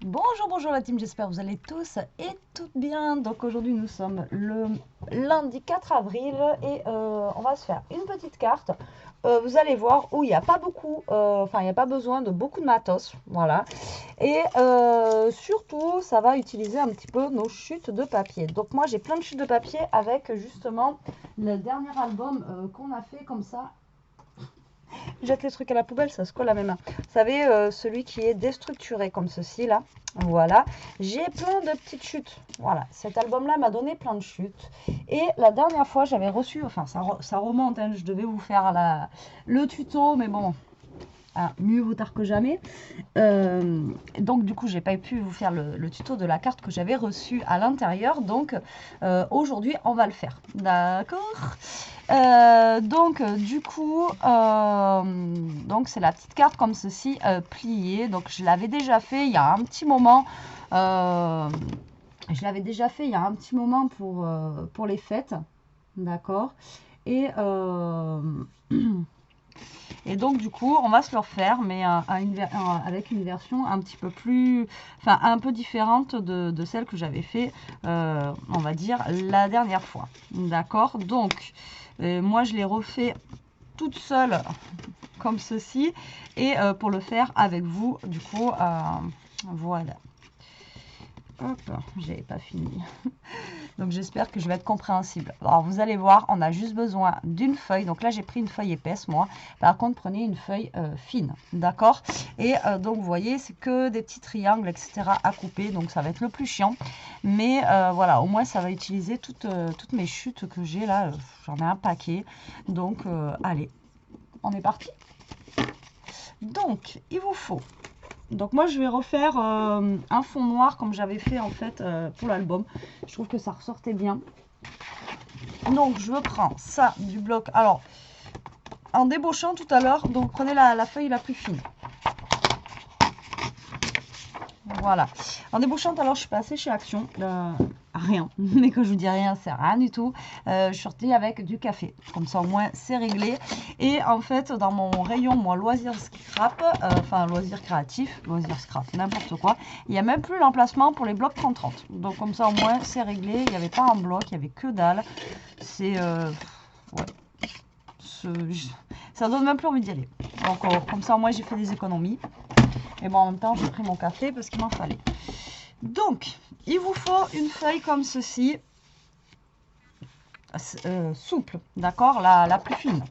Bonjour, bonjour la team, j'espère que vous allez tous et toutes bien. Donc aujourd'hui nous sommes le lundi 4 avril et on va se faire une petite carte. Vous allez voir où il n'y a pas beaucoup, il n'y a pas besoin de beaucoup de matos, voilà. Et surtout ça va utiliser un petit peu nos chutes de papier. Donc moi j'ai plein de chutes de papier avec justement le dernier album qu'on a fait comme ça. Jette les trucs à la poubelle, ça se colle à mes mains. Vous savez, celui qui est déstructuré comme ceci là. Voilà, j'ai plein de petites chutes. Voilà, cet album-là m'a donné plein de chutes. Et la dernière fois, j'avais reçu, enfin ça remonte, hein, je devais vous faire le tuto, mais bon, ah, mieux vaut tard que jamais. Donc du coup, j'ai pas pu vous faire le tuto de la carte que j'avais reçue à l'intérieur. Donc aujourd'hui, on va le faire. D'accord. Donc du coup, donc c'est la petite carte comme ceci, pliée. Donc je l'avais déjà fait il y a un petit moment. Je l'avais déjà fait il y a un petit moment pour les fêtes. D'accord. Et et donc du coup, on va se le refaire, mais avec une version un petit peu plus, enfin un peu différente de celle que j'avais fait, on va dire, la dernière fois. D'accord. Donc, moi je l'ai refait toute seule comme ceci, et pour le faire avec vous, du coup, voilà. Hop, j'avais pas fini. Donc j'espère que je vais être compréhensible. Alors vous allez voir, on a juste besoin d'une feuille. Donc là j'ai pris une feuille épaisse moi. Par contre prenez une feuille fine, d'accord. Et donc vous voyez c'est que des petits triangles etc. à couper. Donc ça va être le plus chiant. Mais voilà, au moins ça va utiliser toutes mes chutes que j'ai là. J'en ai un paquet. Donc allez, on est parti. Donc il vous faut... Donc moi je vais refaire un fond noir comme j'avais fait en fait pour l'album. Je trouve que ça ressortait bien. Donc je prends ça du bloc. Alors en débauchant tout à l'heure, donc prenez la feuille la plus fine. Voilà. En débauchant tout à l'heure, je suis passée chez Action. Rien. Mais quand je vous dis rien, c'est rien du tout. Je suis sortie avec du café. Comme ça au moins c'est réglé. Et en fait dans mon rayon, moi, loisirs scrap, enfin loisirs créatifs, loisirs scrap, n'importe quoi. Il n'y a même plus l'emplacement pour les blocs 30-30. Donc comme ça au moins c'est réglé. Il n'y avait pas un bloc, il n'y avait que dalle. C'est... ouais. Ça donne même plus envie d'y aller. Donc comme ça au moins j'ai fait des économies. Et bon, en même temps, j'ai pris mon café parce qu'il m'en fallait. Donc, il vous faut une feuille comme ceci, souple, d'accord, la plus fine.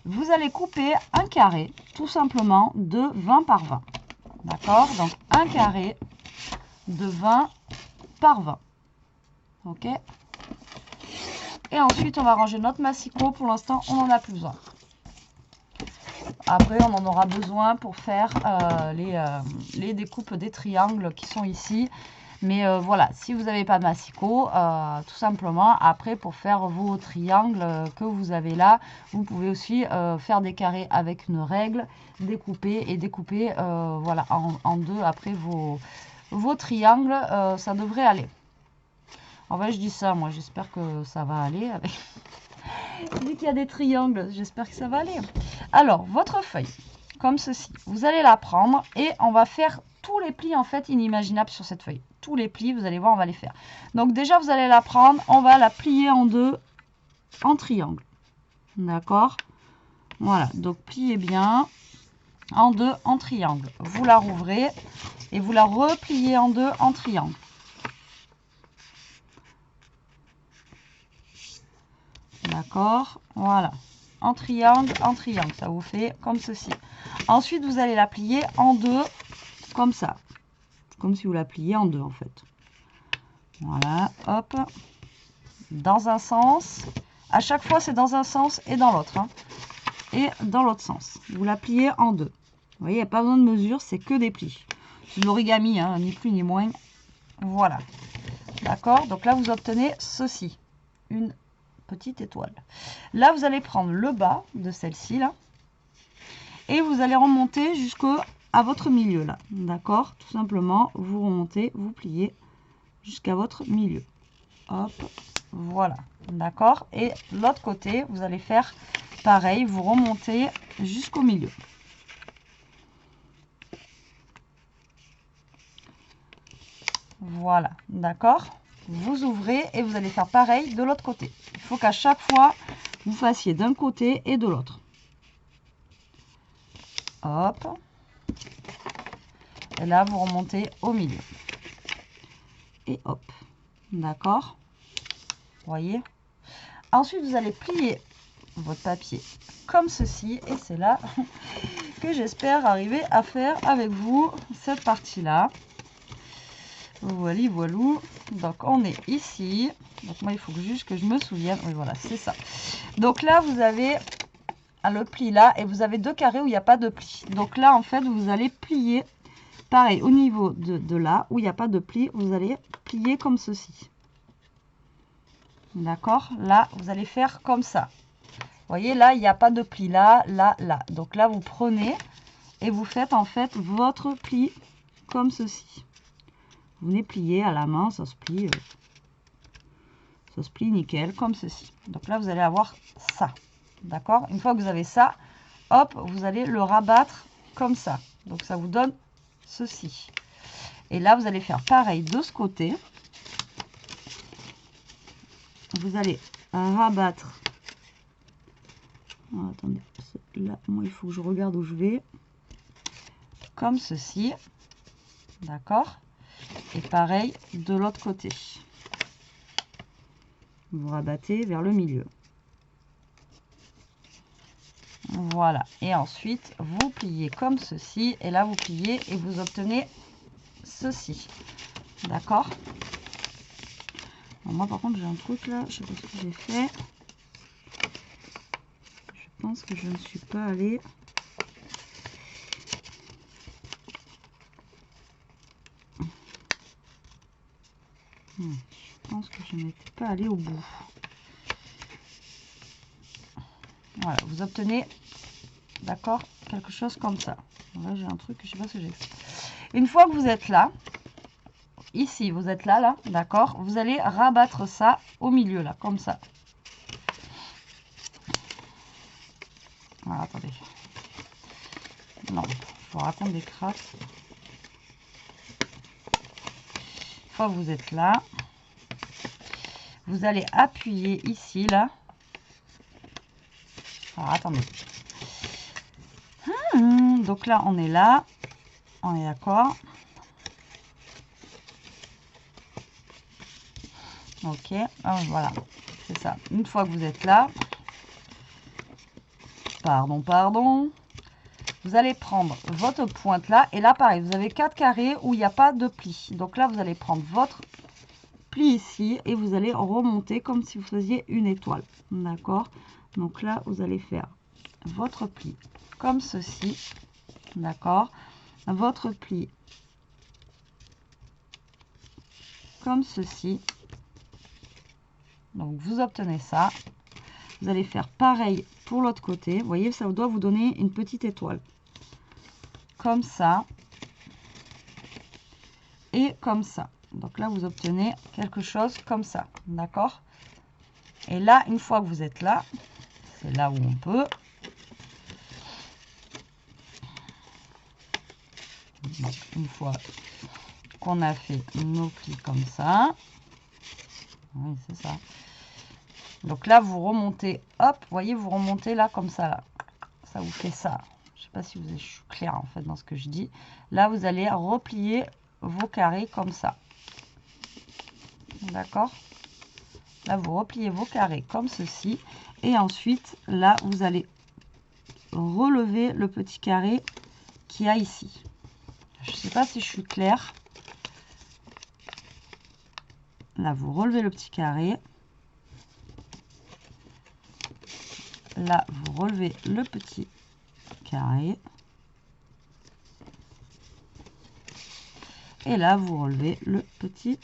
Vous allez couper un carré, tout simplement, de 20 par 20. D'accord. Donc, un carré de 20 par 20. Ok. Et ensuite, on va ranger notre massicot. Pour l'instant, on n'en a plus besoin. Après, on en aura besoin pour faire les découpes des triangles qui sont ici. Mais voilà, si vous n'avez pas de massicot, tout simplement, après, pour faire vos triangles que vous avez là, vous pouvez aussi faire des carrés avec une règle, découper et découper voilà, en deux après vos triangles. Ça devrait aller. En fait, je dis ça, moi, j'espère que ça va aller avec... Vu qu'il y a des triangles, j'espère que ça va aller. Alors, votre feuille, comme ceci, vous allez la prendre et on va faire tous les plis en fait inimaginables sur cette feuille. Tous les plis, vous allez voir, on va les faire. Donc déjà, vous allez la prendre, on va la plier en deux en triangle. D'accord? Voilà, donc pliez bien en deux en triangle. Vous la rouvrez et vous la repliez en deux en triangle. D'accord, voilà, en triangle, ça vous fait comme ceci. Ensuite, vous allez la plier en deux, comme ça, comme si vous la pliez en deux en fait. Voilà, hop, dans un sens, à chaque fois c'est dans un sens et dans l'autre, hein. Et dans l'autre sens, vous la pliez en deux. Vous voyez, il n'y a pas besoin de mesure, c'est que des plis. C'est de l'origami, hein, ni plus ni moins. Voilà, d'accord, donc là vous obtenez ceci, une petite étoile. Là, vous allez prendre le bas de celle-ci, là, et vous allez remonter jusqu'à votre milieu, là, d'accord. Tout simplement, vous remontez, vous pliez jusqu'à votre milieu. Hop, voilà, d'accord. Et l'autre côté, vous allez faire pareil, vous remontez jusqu'au milieu. Voilà, d'accord? Vous ouvrez et vous allez faire pareil de l'autre côté. Il faut qu'à chaque fois, vous fassiez d'un côté et de l'autre. Hop. Et là, vous remontez au milieu. Et hop. D'accord? Vous voyez? Ensuite, vous allez plier votre papier comme ceci. Et c'est là que j'espère arriver à faire avec vous cette partie-là. Voilà, voilà. Donc, on est ici. Donc, moi, il faut juste que je me souvienne. Oui, voilà, c'est ça. Donc là, vous avez le pli là. Et vous avez deux carrés où il n'y a pas de pli. Donc là, en fait, vous allez plier. Pareil, au niveau de là, où il n'y a pas de pli, vous allez plier comme ceci. D'accord? Là, vous allez faire comme ça. Vous voyez, là, il n'y a pas de pli. Là, là, là. Donc là, vous prenez et vous faites en fait votre pli comme ceci. Vous venez plier à la main, ça se plie nickel, comme ceci. Donc là, vous allez avoir ça. D'accord? Une fois que vous avez ça, hop, vous allez le rabattre comme ça. Donc ça vous donne ceci. Et là, vous allez faire pareil de ce côté. Vous allez rabattre. Oh, attendez, là, moi, il faut que je regarde où je vais. Comme ceci. D'accord? Et pareil de l'autre côté. Vous rabattez vers le milieu. Voilà. Et ensuite, vous pliez comme ceci. Et là, vous pliez et vous obtenez ceci. D'accord? Moi, par contre, j'ai un truc là. Je sais pas ce que j'ai fait. Je pense que je ne suis pas allée. Je pense que je n'étais pas allée au bout. Voilà, vous obtenez, d'accord, quelque chose comme ça. Là, j'ai un truc, je sais pas ce que j'ai. Une fois que vous êtes là, ici, vous êtes là, d'accord, vous allez rabattre ça au milieu, là, comme ça. Voilà, attendez. Non, je vous raconte des crasses. Une fois que vous êtes là, vous allez appuyer ici, là. Alors, attendez. Donc là, on est là. On est d'accord. Ok. Ah, voilà. C'est ça. Une fois que vous êtes là. Pardon. Vous allez prendre votre pointe là. Et là, pareil, vous avez 4 carrés où il n'y a pas de pli. Donc là, vous allez prendre votre pli ici. Et vous allez remonter comme si vous faisiez une étoile. D'accord? Donc là, vous allez faire votre pli comme ceci. D'accord? Votre pli comme ceci. Donc vous obtenez ça. Vous allez faire pareil pour l'autre côté. Vous voyez, ça doit vous donner une petite étoile. Comme ça. Et comme ça. Donc là, vous obtenez quelque chose comme ça. D'accord? Et là, une fois que vous êtes là, c'est là où on peut. Donc, une fois qu'on a fait nos plis comme ça. Oui, c'est ça. Donc là, vous remontez, hop, vous voyez, vous remontez là, comme ça, là. Ça vous fait ça. Je ne sais pas si je suis claire, en fait, dans ce que je dis. Là, vous allez replier vos carrés comme ça. D'accord? Là, vous repliez vos carrés comme ceci. Et ensuite, là, vous allez relever le petit carré qu'il y a ici. Je ne sais pas si je suis claire. Là, vous relevez le petit carré. Là, vous relevez le petit carré. Et là, vous relevez le petit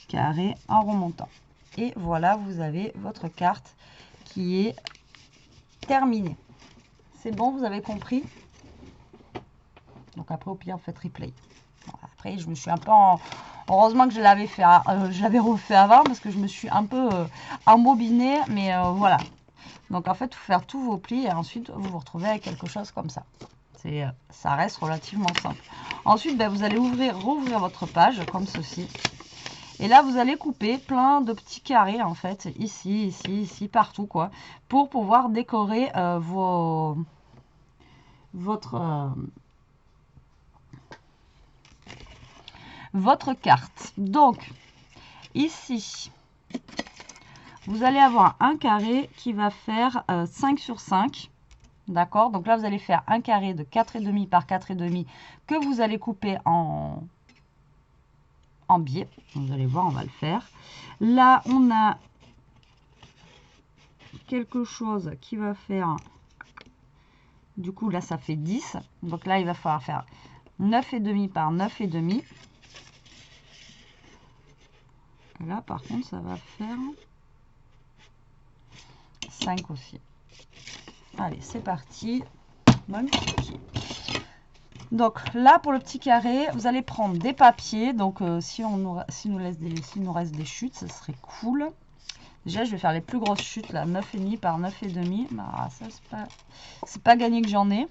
carré en remontant. Et voilà, vous avez votre carte qui est terminée. C'est bon, vous avez compris? Donc après, au pire, vous faites replay. Bon, après, je me suis un peu heureusement que je l'avais fait, je l'avais refait avant parce que je me suis un peu embobinée, mais voilà. Donc en fait, il faut faire tous vos plis et ensuite vous vous retrouvez avec quelque chose comme ça. ça reste relativement simple. Ensuite, ben, vous allez rouvrir votre page comme ceci. Et là, vous allez couper plein de petits carrés, en fait, ici, ici, ici, partout, quoi, pour pouvoir décorer votre carte. Donc, ici, vous allez avoir un carré qui va faire 5 sur 5. D'accord? Donc là, vous allez faire un carré de 4,5 par 4,5 que vous allez couper en biais. Vous allez voir, on va le faire. Là, on a quelque chose qui va faire... Du coup, là, ça fait 10. Donc là, il va falloir faire 9,5 par 9,5. Et là, par contre, ça va faire 5 aussi. Allez, c'est parti. Magnifique. Donc là, pour le petit carré, vous allez prendre des papiers. Donc s'il nous reste des chutes, ce serait cool. Déjà, je vais faire les plus grosses chutes là, 9,5 par 9,5. Ah, ça, c'est pas gagné que j'en ai.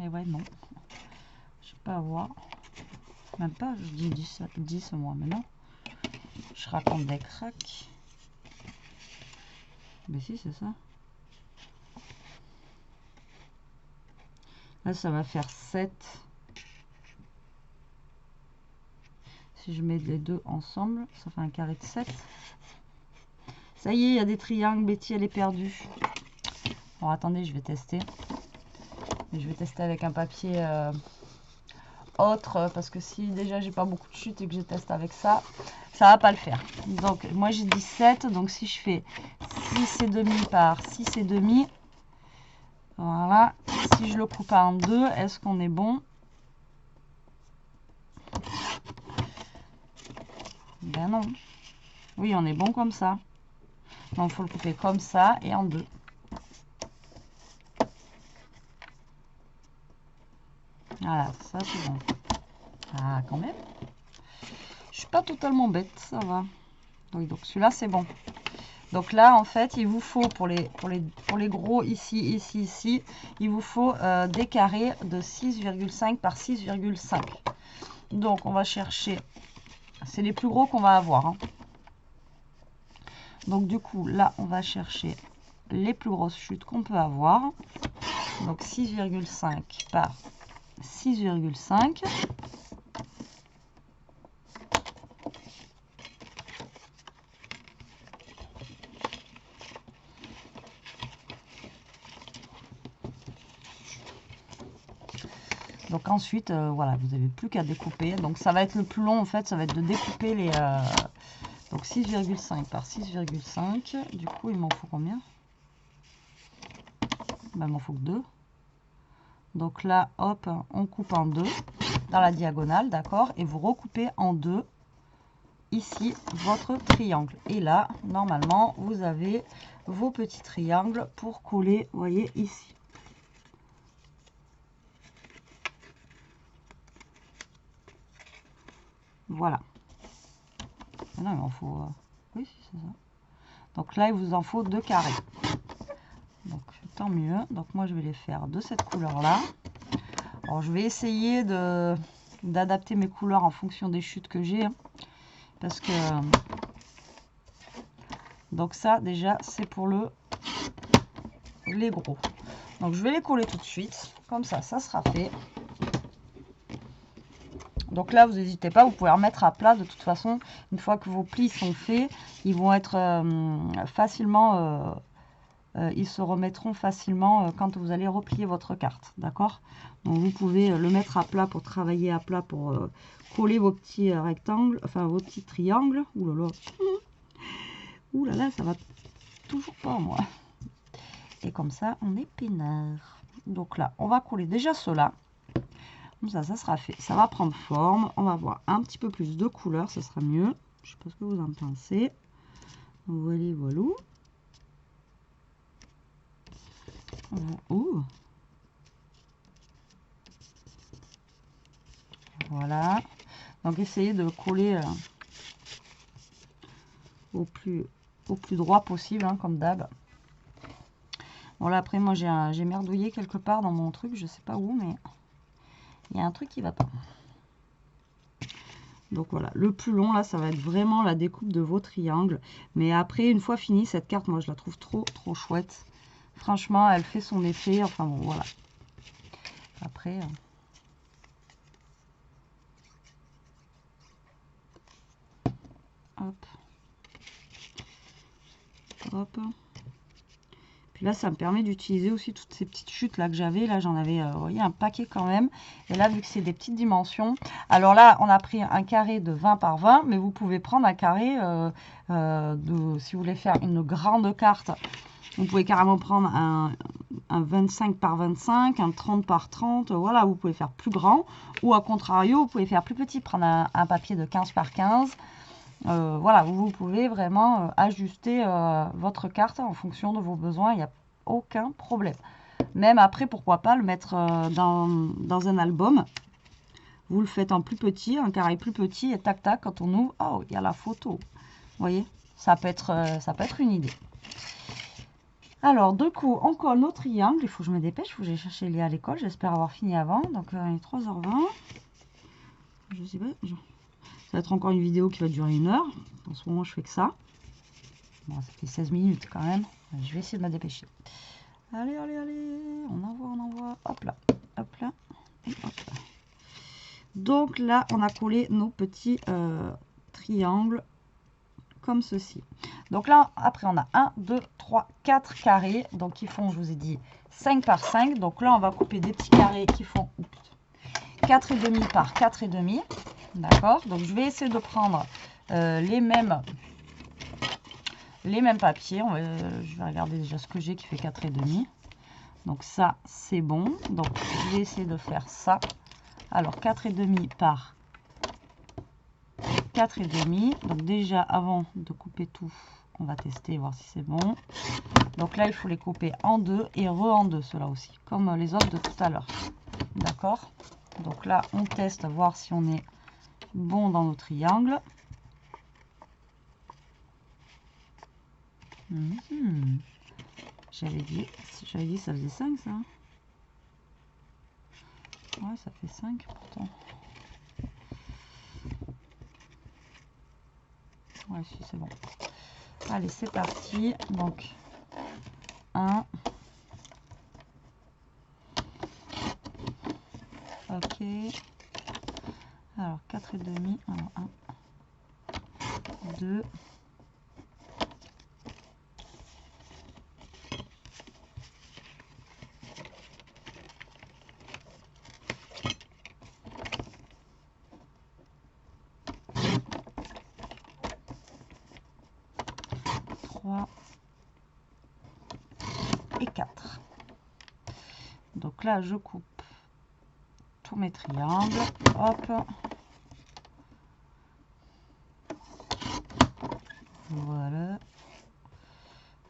Et ouais, non. Je vais pas avoir. Même pas, je dis 10 moi, mais non. Je raconte des cracks. Mais si, c'est ça. Là, ça va faire 7. Si je mets les deux ensemble, ça fait un carré de 7. Ça y est, il y a des triangles. Betty, elle est perdue. Bon, attendez, je vais tester. Je vais tester avec un papier autre. Parce que si déjà, j'ai pas beaucoup de chutes et que je teste avec ça, ça va pas le faire. Donc, moi, j'ai dit 7. Donc, si je fais 6,5 par 6,5, voilà. Si je le coupe en deux, est-ce qu'on est bon? Ben non. Oui, on est bon comme ça. Donc, il faut le couper comme ça et en deux. Voilà, ça c'est bon. Ah, quand même. Je suis pas totalement bête, ça va. Oui, donc celui-là c'est bon. Donc là, en fait, il vous faut pour les gros ici, ici, ici, il vous faut des carrés de 6,5 par 6,5. Donc, on va chercher. C'est les plus gros qu'on va avoir. Hein. Donc, du coup, là, on va chercher les plus grosses chutes qu'on peut avoir. Donc, 6,5 par 6,5. Donc ensuite, voilà, vous n'avez plus qu'à découper. Donc ça va être le plus long, en fait, ça va être de découper les... donc 6,5 par 6,5. Du coup, il m'en faut combien? Ben, il m'en faut que 2. Donc là, hop, on coupe en deux dans la diagonale, d'accord? Et vous recoupez en deux ici votre triangle. Et là, normalement, vous avez vos petits triangles pour coller, vous voyez, ici. Voilà. Non, il en faut... oui, c'est ça. Donc là, il vous en faut 2 carrés. Donc, tant mieux. Donc, moi, je vais les faire de cette couleur-là. Alors, je vais essayer d'adapter mes couleurs en fonction des chutes que j'ai. Hein, parce que... donc, ça, déjà, c'est pour les gros. Donc, je vais les coller tout de suite. Comme ça, ça sera fait. Donc là, vous n'hésitez pas, vous pouvez remettre à plat. De toute façon, une fois que vos plis sont faits, ils vont être facilement... ils se remettront facilement quand vous allez replier votre carte. D'accord? Donc vous pouvez le mettre à plat pour travailler à plat, pour coller vos petits rectangles, enfin vos petits triangles. Ouh là là. Ouh là là, ça va toujours pas, moi. Et comme ça, on est peinard. Donc là, on va coller déjà cela. Comme ça sera fait. Ça va prendre forme. On va voir un petit peu plus de couleur, ça sera mieux. Je sais pas ce que vous en pensez. Voilà, voilà. Oh. Voilà. Donc essayez de coller au plus droit possible, hein, comme d'hab. Voilà, après moi j'ai merdouillé quelque part dans mon truc, je sais pas où, mais il y a un truc qui va pas. Donc voilà, le plus long là, ça va être vraiment la découpe de vos triangles. Mais après, une fois fini cette carte, moi je la trouve trop chouette. Franchement, elle fait son effet. Enfin bon, voilà. Après... hop. Hop. Puis là, ça me permet d'utiliser aussi toutes ces petites chutes là que j'avais. Là, j'en avais, vous voyez, un paquet quand même. Et là, vu que c'est des petites dimensions. Alors là, on a pris un carré de 20 par 20. Mais vous pouvez prendre un carré si vous voulez faire une grande carte. Vous pouvez carrément prendre un 25 par 25, un 30 par 30. Voilà, vous pouvez faire plus grand. Ou à contrario, vous pouvez faire plus petit. Prendre un papier de 15 par 15. Voilà, vous pouvez vraiment ajuster votre carte en fonction de vos besoins, il n'y a aucun problème. Même après, pourquoi pas le mettre dans un album. Vous le faites en plus petit, un carré plus petit, et tac tac, quand on ouvre, oh, il y a la photo. Vous voyez, ça peut être une idée. Alors, du coup, on colle nos triangles. Il faut que je me dépêche, il faut que j'aille chercher Léa à l'école. J'espère avoir fini avant. Donc, il est 3h20. Je sais pas... Ça va être encore une vidéo qui va durer 1 heure. En ce moment, je fais que ça. Bon, ça fait 16 minutes quand même. Je vais essayer de me dépêcher. Allez, allez, allez. On envoie. Hop là. Hop là. Et hop là. Donc là, on a collé nos petits triangles comme ceci. Donc là, après, on a 1, 2, 3, 4 carrés. Donc, qui font, je vous ai dit, 5 par 5. Donc là, on va couper des petits carrés qui font 4,5 par 4,5. D'accord, donc je vais essayer de prendre les mêmes papiers. Je vais regarder déjà ce que j'ai qui fait 4,5. Donc ça, c'est bon. Donc je vais essayer de faire ça. Alors 4,5 par 4,5. Donc déjà, avant de couper tout, on va tester, voir si c'est bon. Donc là, il faut les couper en deux et en deux, ceux-là aussi, comme les autres de tout à l'heure. D'accord, donc là, on teste, voir si on est bon dans nos triangles. J'avais dit ça faisait 5 ça. Ouais, ça fait 5 pourtant. Ouais, si c'est bon. Allez, c'est parti. Donc 1. Ok. Alors 4,5. Alors 1, 2. 3 et 4. Donc là, je coupe tous mes triangles. Hop. Voilà.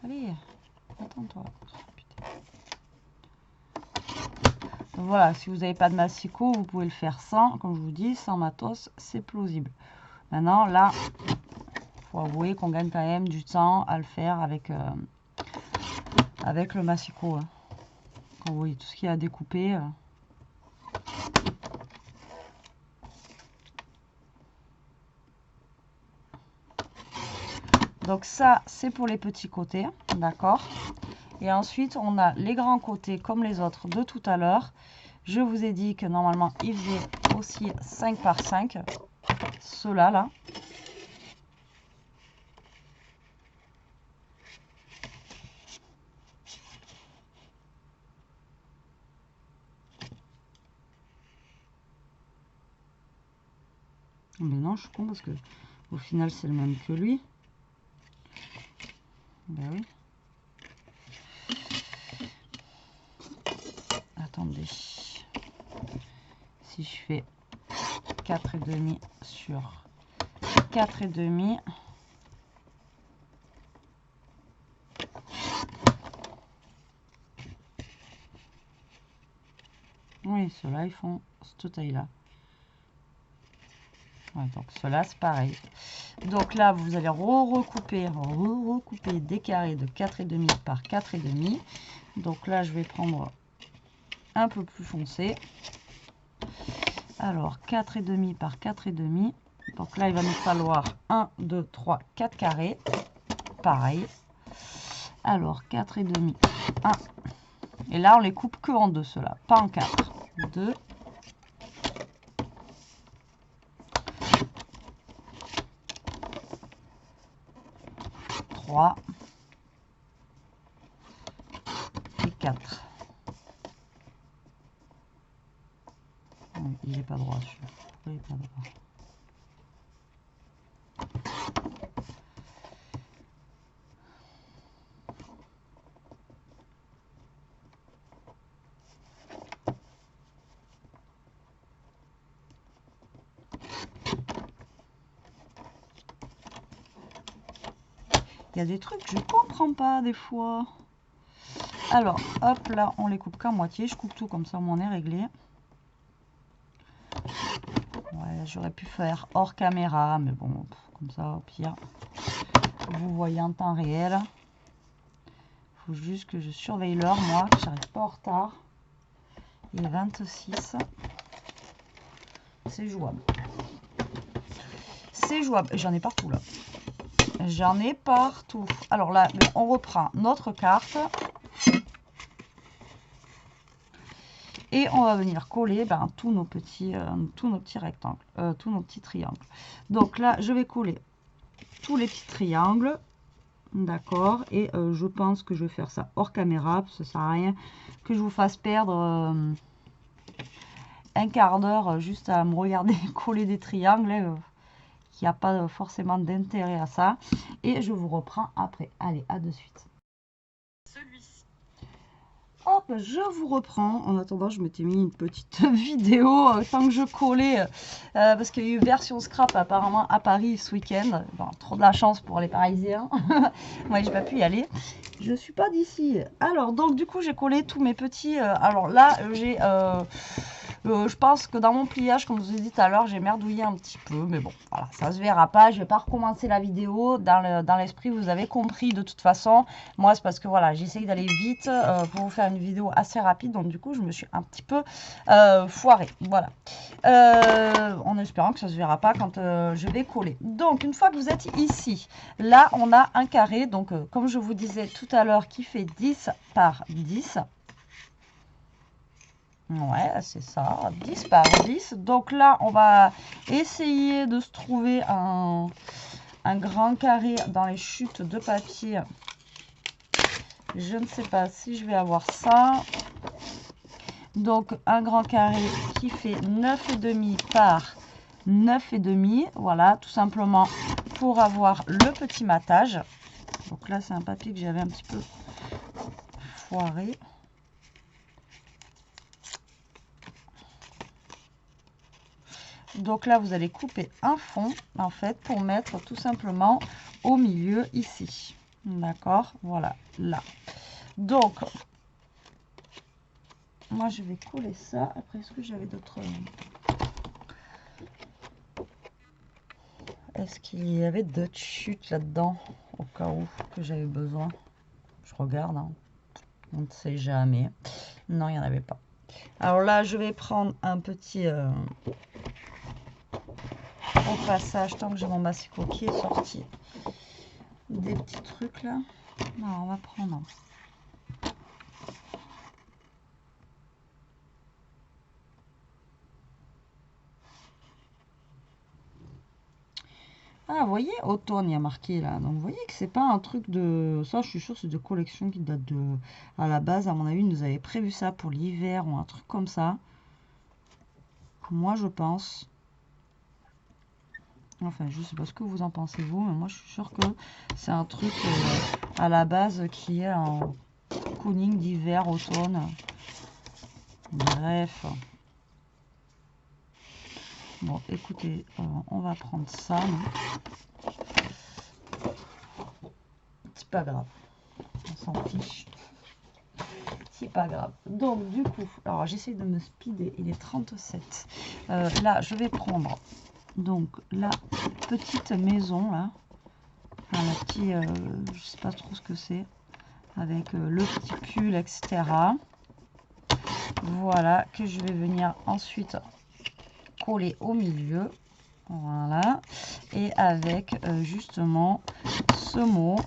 Allez, attends-toi. Voilà, si vous n'avez pas de massicot, vous pouvez le faire sans, comme je vous dis, sans matos, c'est plausible. Maintenant, là, il faut avouer qu'on gagne quand même du temps à le faire avec le massicot. Hein. Quand vous voyez tout ce qu'il y a à découper. Donc ça, c'est pour les petits côtés, d'accord. Et ensuite, on a les grands côtés comme les autres de tout à l'heure. Je vous ai dit que normalement, il faisait aussi 5 par 5. Ceux-là, là. Mais non, je suis con parce que au final, c'est le même que lui. Ben oui. Attendez. Si je fais 4,5 sur 4,5. Oui, ceux-là, ils font cette taille-là. Ouais, donc cela c'est pareil. Donc là vous allez recouper des carrés de 4,5 par 4,5. Donc là je vais prendre un peu plus foncé. Alors 4,5 par 4,5. Donc là il va nous falloir 1, 2, 3, 4 carrés. Pareil. Alors 4,5, 1. Et là on les coupe que en deux, ceux-là, pas en 4. 2. 3 et 4. Il n'est pas droit celui-là. Il n'est pas droit. Il y a des trucs que je comprends pas des fois. Alors, hop, là, on les coupe qu'à moitié. Je coupe tout comme ça, on est réglé. Ouais, j'aurais pu faire hors caméra, mais bon, comme ça, au pire, vous voyez en temps réel. Il faut juste que je surveille l'heure, moi, que j'arrive pas en retard. Il est 26. C'est jouable. C'est jouable. J'en ai partout, là. J'en ai partout. Alors là, on reprend notre carte. Et on va venir coller tous nos petits rectangles, tous nos petits triangles. Donc là, je vais coller tous les petits triangles. D'accord. Et je pense que je vais faire ça hors caméra, parce que ça sert à rien que je vous fasse perdre un quart d'heure juste à me regarder coller des triangles. Il n'y a pas forcément d'intérêt à ça. Et je vous reprends après. Allez, à de suite. Hop, je vous reprends. En attendant, je m'étais mis une petite vidéo tant que je collais. Parce qu'il y a eu version scrap apparemment à Paris ce week-end. Bon, trop de la chance pour les Parisiens. Moi, j'ai pas pu y aller. Je suis pas d'ici. Alors, donc du coup, j'ai collé tous mes petits... alors là, j'ai... je pense que dans mon pliage, comme je vous ai dit tout à l'heure, j'ai merdouillé un petit peu. Mais bon, voilà, ça se verra pas. Je vais pas recommencer la vidéo. Dans l'esprit, vous avez compris de toute façon. Moi, c'est parce que voilà, j'essaye d'aller vite pour vous faire une vidéo assez rapide. Donc du coup, je me suis un petit peu foirée. Voilà. En espérant que ça se verra pas quand je vais coller. Donc, une fois que vous êtes ici, là, on a un carré. Donc, comme je vous disais tout à l'heure, qui fait 10 par 10. Ouais, c'est ça, 10 par 10. Donc là, on va essayer de se trouver un grand carré dans les chutes de papier. Je ne sais pas si je vais avoir ça. Donc, un grand carré qui fait 9,5 par 9,5. Voilà, tout simplement pour avoir le petit matage. Donc là, c'est un papier que j'avais un petit peu foiré. Donc là, vous allez couper un fond, en fait, pour mettre tout simplement au milieu, ici. D'accord? Voilà, là. Donc, moi, je vais coller ça. Après, est-ce que j'avais d'autres... Est-ce qu'il y avait d'autres chutes là-dedans, au cas où que j'avais besoin? Je regarde, hein. On ne sait jamais. Non, il n'y en avait pas. Alors là, je vais prendre un petit... au passage, tant que j'ai mon massicot qui est sorti, des petits trucs là. Non, on va prendre. Ah, vous voyez, automne, il y a marqué là. Donc, vous voyez que c'est pas un truc de... Ça, je suis sûre, c'est de collection qui date de... À la base, à mon avis, ils nous avaient prévu ça pour l'hiver ou un truc comme ça. Moi, je pense... Enfin, je sais pas ce que vous en pensez, vous, mais moi, je suis sûre que c'est un truc à la base qui est en cooling d'hiver, automne. Bref. Bon, écoutez, on va prendre ça. C'est pas grave. On s'en fiche. C'est pas grave. Donc, du coup, alors j'essaie de me speeder. Il est 37. Là, je vais prendre donc la petite maison là, enfin, la petite, je sais pas trop ce que c'est, avec le petit pull, etc. Voilà, que je vais venir ensuite coller au milieu. Voilà, et avec justement ce mot,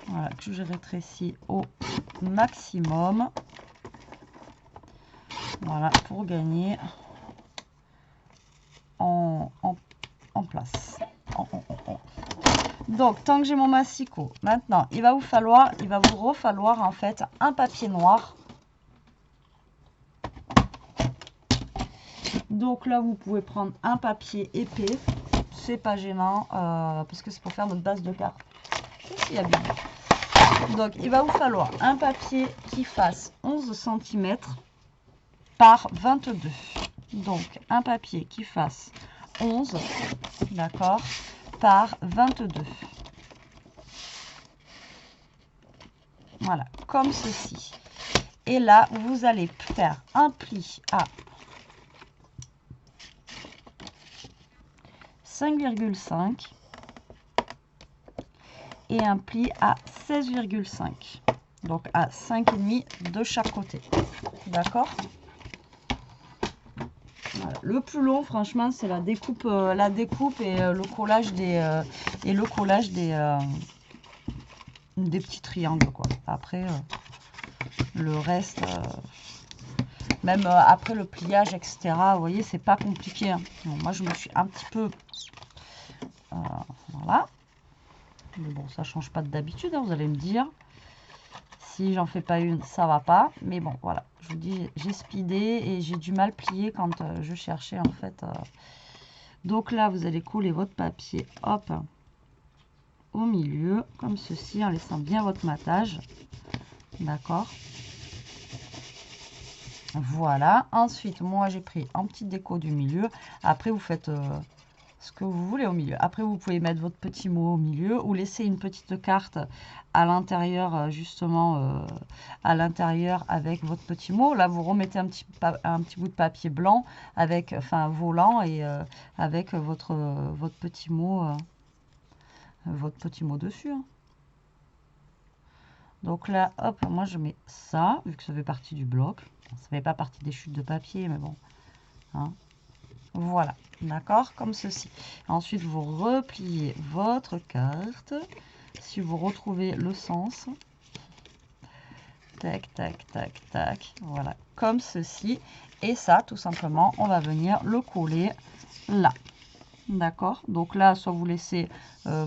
voilà, que je rétrécis au maximum. Voilà, pour gagner en place. Donc, tant que j'ai mon massicot, maintenant, il va vous refalloir en fait un papier noir. Donc là, vous pouvez prendre un papier épais, c'est pas gênant, parce que c'est pour faire notre base de carte. Il y a bien. Donc, il va vous falloir un papier qui fasse 11 cm par 22. Donc, un papier qui fasse 11, d'accord, par 22. Voilà, comme ceci. Et là, vous allez faire un pli à 5,5 et un pli à 16,5. Donc à 5,5 de chaque côté. D'accord? Voilà. Le plus long, franchement, c'est la découpe et le collage des petits triangles, quoi. Après, le reste, même après le pliage, etc. Vous voyez, c'est pas compliqué. Hein. Donc, moi, je me suis un petit peu, voilà. Mais bon, ça change pas d'habitude, hein, vous allez me dire. Si j'en fais pas une, ça va pas. Mais bon, voilà. Je vous dis, j'ai speedé et j'ai du mal plié quand je cherchais, en fait. Donc là, vous allez coller votre papier, hop, au milieu, comme ceci, en laissant bien votre matage. D'accord. Voilà. Ensuite, moi, j'ai pris un petit déco du milieu. Après, vous faites ce que vous voulez au milieu. Après, vous pouvez mettre votre petit mot au milieu ou laisser une petite carte à l'intérieur, justement, à l'intérieur avec votre petit mot. Là, vous remettez un petit bout de papier blanc avec, enfin, volant et avec votre petit mot dessus. Hein. Donc là, hop, moi, je mets ça, vu que ça fait partie du bloc. Ça fait pas partie des chutes de papier, mais bon. Hein. Voilà, d'accord, comme ceci. Ensuite, vous repliez votre carte. Si vous retrouvez le sens, tac, tac, tac, tac, voilà, comme ceci. Et ça, tout simplement, on va venir le coller là. D'accord, donc là, soit vous laissez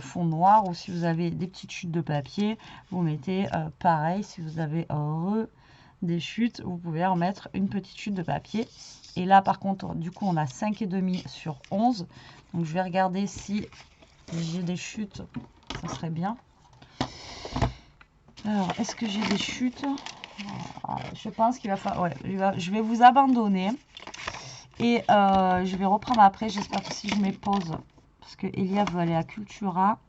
fond noir, ou si vous avez des petites chutes de papier, vous mettez pareil. Si vous avez des chutes, vous pouvez remettre une petite chute de papier. Et là, par contre, du coup, on a 5,5 sur 11. Donc, je vais regarder si j'ai des chutes. Ça serait bien. Alors, est-ce que j'ai des chutes? Je pense qu'il va falloir... Ouais, je vais vous abandonner. Et je vais reprendre après. J'espère que si je mets pause. Parce que Elia veut aller à Cultura.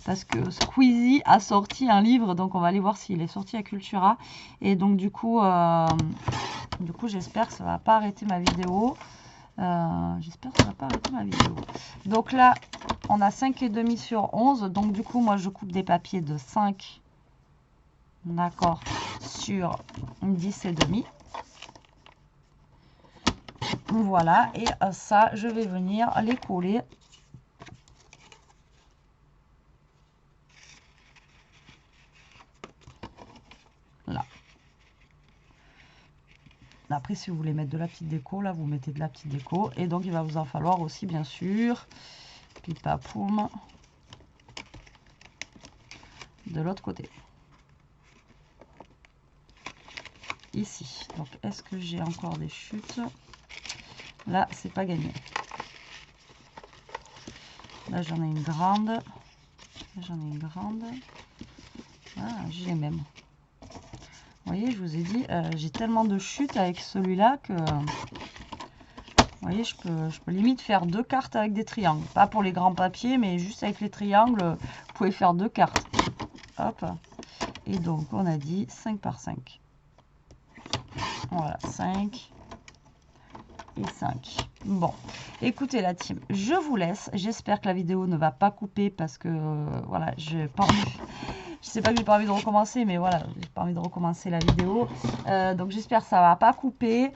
Parce que Squeezie a sorti un livre. Donc, on va aller voir s'il est sorti à Cultura. Et donc, du coup, j'espère que ça va pas arrêter ma vidéo. Donc là, on a 5,5 sur 11. Donc, du coup, moi, je coupe des papiers de 5. D'accord. Sur 10,5. Voilà. Et ça, je vais venir les coller. Là. Après, si vous voulez mettre de la petite déco, là, vous mettez de la petite déco. Et donc, il va vous en falloir aussi, bien sûr, pipapoum, de l'autre côté. Ici. Donc, est-ce que j'ai encore des chutes? Là, c'est pas gagné. Là, j'en ai une grande. Là, j'en ai une grande. Ah, j'ai les mêmes. Vous voyez, je vous ai dit, j'ai tellement de chutes avec celui-là que... Vous voyez, je peux limite faire 2 cartes avec des triangles. Pas pour les grands papiers, mais juste avec les triangles, vous pouvez faire 2 cartes. Hop. Et donc, on a dit 5 par 5. Voilà, 5 et 5. Bon, écoutez la team, je vous laisse. J'espère que la vidéo ne va pas couper parce que voilà, j'ai pas envie. Je sais pas que j'ai pas envie de recommencer, mais voilà, j'ai pas envie de recommencer la vidéo. Donc j'espère que ça va pas couper.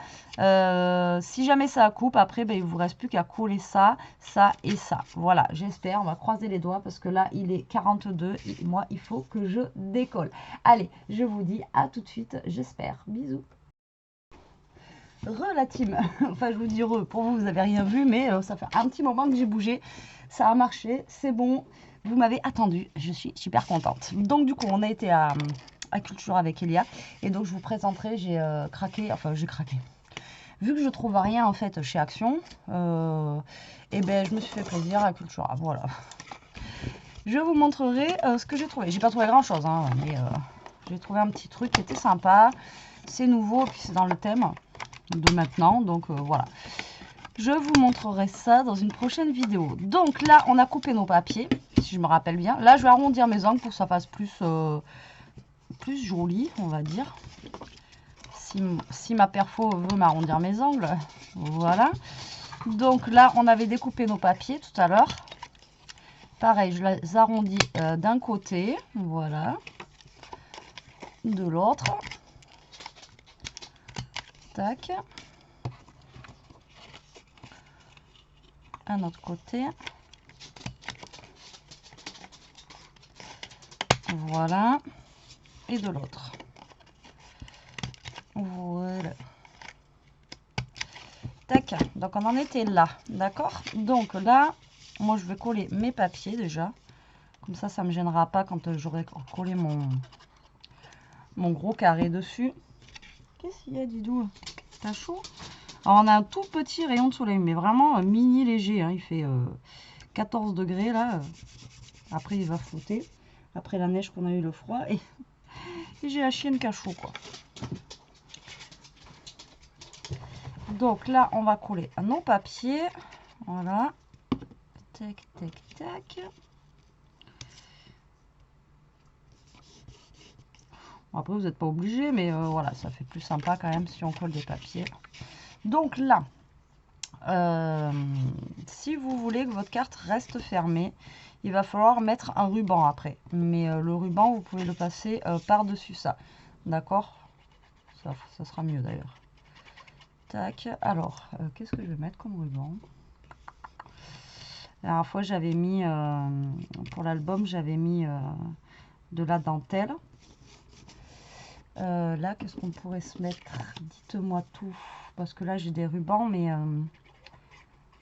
Si jamais ça coupe, après ben, il vous reste plus qu'à coller ça, ça et ça. Voilà, j'espère. On va croiser les doigts parce que là il est 42 et moi il faut que je décolle. Allez, je vous dis à tout de suite, j'espère. Bisous. La team, enfin je vous dis pour vous avez rien vu, mais ça fait un petit moment que j'ai bougé, ça a marché, c'est bon, vous m'avez attendu, je suis super contente. Donc du coup on a été à Cultura avec Elia, et donc je vous présenterai, j'ai craqué, vu que je trouve rien en fait chez Action, et ben je me suis fait plaisir à Cultura, voilà. Je vous montrerai ce que j'ai trouvé, j'ai pas trouvé grand chose, hein, mais j'ai trouvé un petit truc qui était sympa, c'est nouveau, puis c'est dans le thème de maintenant, donc voilà, je vous montrerai ça dans une prochaine vidéo. Donc là on a coupé nos papiers, si je me rappelle bien. Là je vais arrondir mes angles pour que ça fasse plus joli, on va dire, si ma perfo veut m'arrondir mes angles. Voilà, donc là on avait découpé nos papiers tout à l'heure, pareil je les arrondis d'un côté, voilà, de l'autre, tac, un autre côté, voilà, et de l'autre, voilà, tac. Donc on en était là, d'accord. Donc là moi je vais coller mes papiers déjà, comme ça me gênera pas quand j'aurai collé mon gros carré dessus. Qu'est-ce qu'il y a, Didou? T'as chaud? Alors on a un tout petit rayon de soleil, mais vraiment mini léger, hein. Il fait 14 degrés là. Après il va flotter, après la neige qu'on a eu, le froid, et j'ai la chienne qui a chaud, quoi. Donc là on va coller à nos papiers, voilà, tac tac tac. Bon, après vous n'êtes pas obligé, mais voilà, ça fait plus sympa quand même si on colle des papiers. Donc là si vous voulez que votre carte reste fermée, il va falloir mettre un ruban après, mais le ruban vous pouvez le passer par dessus ça, d'accord, ça sera mieux d'ailleurs. Tac, alors qu'est-ce que je vais mettre comme ruban? La dernière fois j'avais mis pour l'album, j'avais mis de la dentelle. Là qu'est-ce qu'on pourrait se mettre? Dites-moi tout, parce que là j'ai des rubans, mais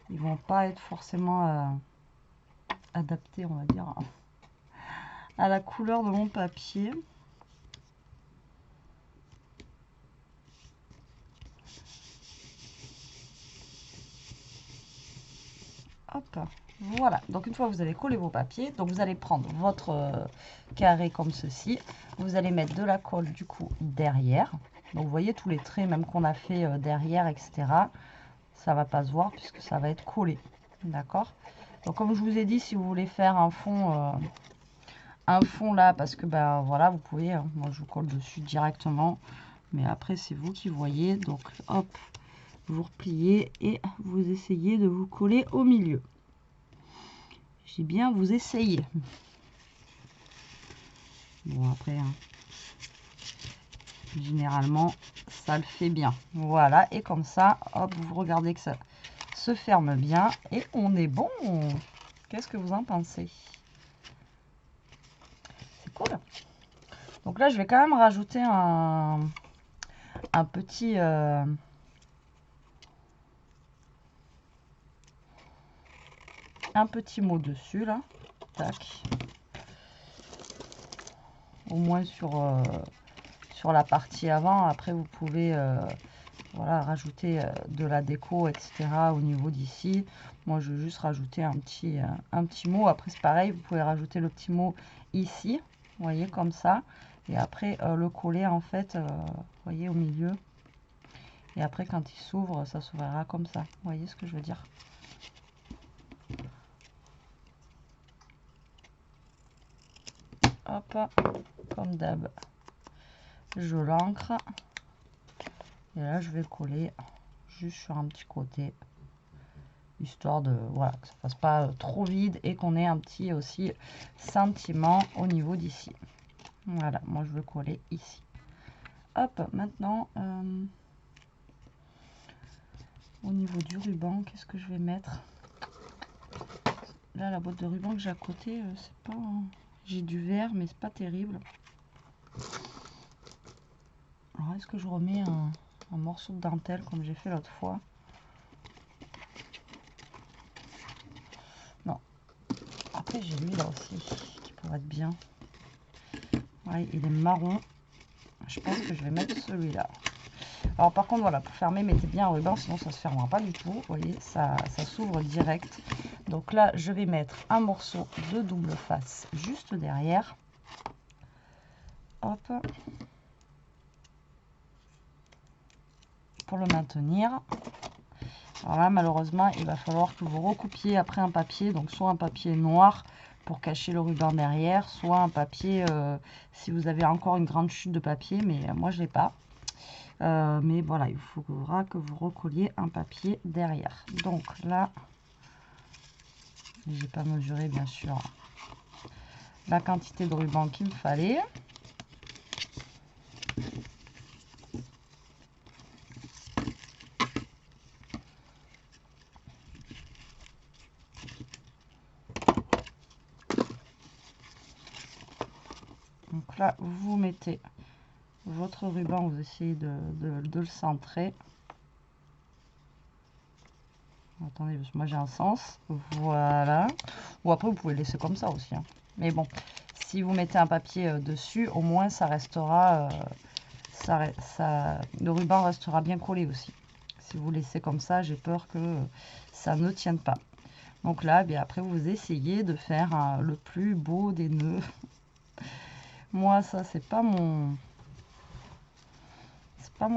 ils vont pas être forcément adaptés, on va dire, à la couleur de mon papier. Hop, voilà. Donc une fois que vous avez collé vos papiers, donc vous allez prendre votre carré comme ceci. Vous allez mettre de la colle du coup derrière. Donc vous voyez tous les traits même qu'on a fait derrière, etc. Ça va pas se voir puisque ça va être collé. D'accord. Donc comme je vous ai dit, si vous voulez faire un fond là, parce que ben voilà, vous pouvez, hein, moi je vous colle dessus directement, mais après c'est vous qui voyez. Donc hop, vous repliez et vous essayez de vous coller au milieu. J'ai bien vous essayez. Bon après, hein, généralement ça le fait bien. Voilà, et comme ça, hop, vous regardez que ça se ferme bien et on est bon. Qu'est-ce que vous en pensez? C'est cool. Donc là, je vais quand même rajouter un petit mot dessus là, tac, au moins sur la partie avant. Après vous pouvez voilà, rajouter de la déco, etc. au niveau d'ici. Moi je vais juste rajouter un petit mot. Après c'est pareil, vous pouvez rajouter le petit mot ici, vous voyez, comme ça, et après le coller en fait, vous voyez, au milieu, et après quand il s'ouvre, ça s'ouvrira comme ça, vous voyez ce que je veux dire. Hop, comme d'hab, je l'ancre et là je vais coller juste sur un petit côté, histoire de, voilà, que ça fasse pas trop vide et qu'on ait un petit aussi sentiment au niveau d'ici. Voilà, moi je veux coller ici. Hop, maintenant, au niveau du ruban, qu'est-ce que je vais mettre? Là, la boîte de ruban que j'ai à côté, c'est pas... J'ai du vert, mais c'est pas terrible. Alors, est-ce que je remets un morceau de dentelle comme j'ai fait l'autre fois? Non. Après, j'ai lui là aussi, qui pourrait être bien. Ouais, il est marron. Je pense que je vais mettre celui-là. Alors par contre, voilà, pour fermer, mettez bien un ruban, sinon ça ne se fermera pas du tout. Vous voyez, ça s'ouvre direct. Donc là, je vais mettre un morceau de double face juste derrière. Hop. Pour le maintenir. Alors là, malheureusement, il va falloir que vous recoupiez après un papier. Donc soit un papier noir pour cacher le ruban derrière, soit un papier, si vous avez encore une grande chute de papier, mais moi je l'ai pas. Mais voilà, il faudra que vous recolliez un papier derrière. Donc là, j'ai pas mesuré bien sûr la quantité de ruban qu'il me fallait. Donc là, vous mettez votre ruban, vous essayez de le centrer. Attendez, parce que moi j'ai un sens. Voilà. Ou après, vous pouvez le laisser comme ça aussi. Hein. Mais bon, si vous mettez un papier dessus, au moins ça restera... le ruban restera bien collé aussi. Si vous laissez comme ça, j'ai peur que ça ne tienne pas. Donc là, bien après, vous essayez de faire le plus beau des nœuds. Moi, ça, c'est pas mon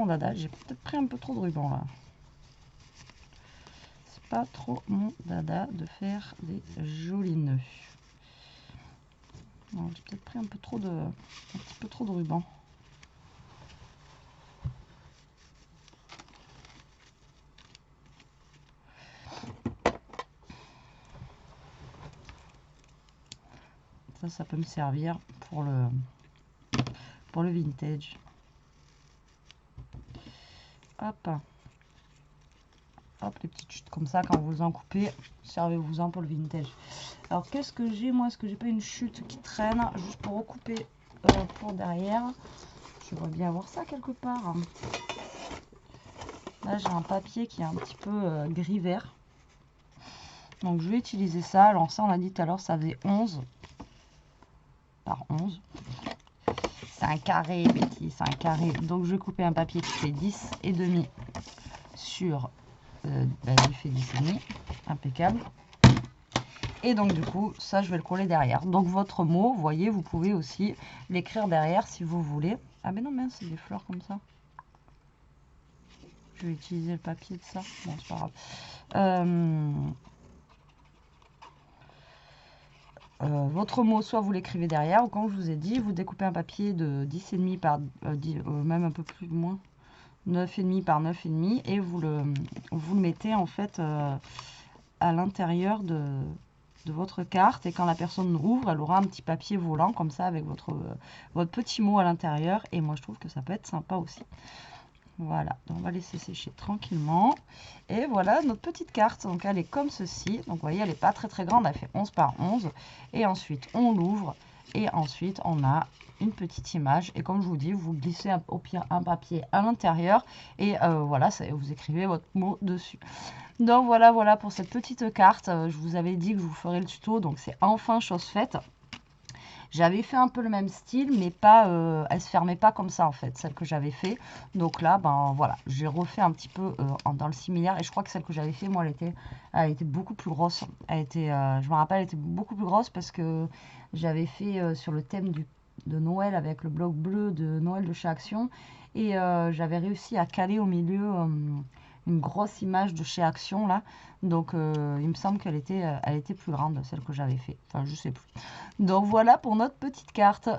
dada. J'ai peut-être pris un peu trop de ruban là. C'est pas trop mon dada de faire des jolis nœuds. J'ai peut-être pris un petit peu trop de ruban. Ça peut me servir pour le vintage. Hop. Hop, les petites chutes comme ça, quand vous en coupez, servez-vous-en pour le vintage. Alors, qu'est-ce que j'ai, moi? Est-ce que j'ai pas une chute qui traîne, juste pour recouper pour derrière? J'aimerais bien avoir ça quelque part. Là, j'ai un papier qui est un petit peu gris-vert. Donc, je vais utiliser ça. Alors, ça, on a dit tout à l'heure, ça faisait 11 par 11. C'est un carré, Betty, c'est un carré. Donc, je vais couper un papier qui fait 10 et demi sur... il fait 10 et demi. Impeccable. Et donc, du coup, ça, je vais le coller derrière. Donc, votre mot, vous voyez, vous pouvez aussi l'écrire derrière si vous voulez. Ah, mais non, mince, c'est des fleurs comme ça. Je vais utiliser le papier de ça. Bon, c'est pas grave. Votre mot, soit vous l'écrivez derrière, ou comme je vous ai dit, vous découpez un papier de 10,5 par 10, même un peu plus moins, 9,5 par 9,5, et vous le mettez en fait à l'intérieur de votre carte, et quand la personne rouvre, elle aura un petit papier volant comme ça avec votre petit mot à l'intérieur, et moi je trouve que ça peut être sympa aussi. Voilà, donc on va laisser sécher tranquillement. Et voilà notre petite carte. Donc elle est comme ceci. Donc vous voyez, elle n'est pas très très grande, elle fait 11 par 11. Et ensuite on l'ouvre. Et ensuite on a une petite image. Et comme je vous dis, vous glissez au pire un papier à l'intérieur. Et voilà, vous écrivez votre mot dessus. Donc voilà pour cette petite carte. Je vous avais dit que je vous ferai le tuto. Donc c'est enfin chose faite. J'avais fait un peu le même style, mais pas, elle se fermait pas comme ça en fait, celle que j'avais fait. Donc là, ben voilà, j'ai refait un petit peu dans le similaire. Et je crois que celle que j'avais fait, moi, elle était beaucoup plus grosse. Elle était, je me rappelle, elle était beaucoup plus grosse parce que j'avais fait sur le thème de Noël avec le bloc bleu de Noël de chez Action. Et j'avais réussi à caler au milieu une grosse image de chez Action là. Donc il me semble qu'elle était plus grande, celle que j'avais fait. Enfin, je sais plus. Donc voilà pour notre petite carte.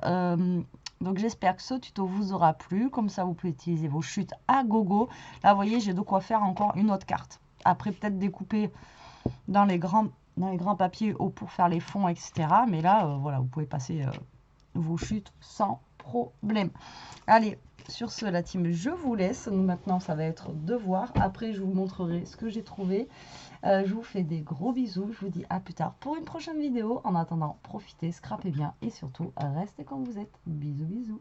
Donc j'espère que ce tuto vous aura plu. Comme ça, vous pouvez utiliser vos chutes à gogo. Là, vous voyez, j'ai de quoi faire encore une autre carte. Après, peut-être découper dans les grands papiers pour faire les fonds, etc. Mais là, voilà, vous pouvez passer vos chutes sans problème. Allez, sur ce, la team, je vous laisse. Maintenant, ça va être devoir. Après, je vous montrerai ce que j'ai trouvé. Je vous fais des gros bisous. Je vous dis à plus tard pour une prochaine vidéo. En attendant, profitez, scrapez bien et surtout, restez comme vous êtes. Bisous, bisous.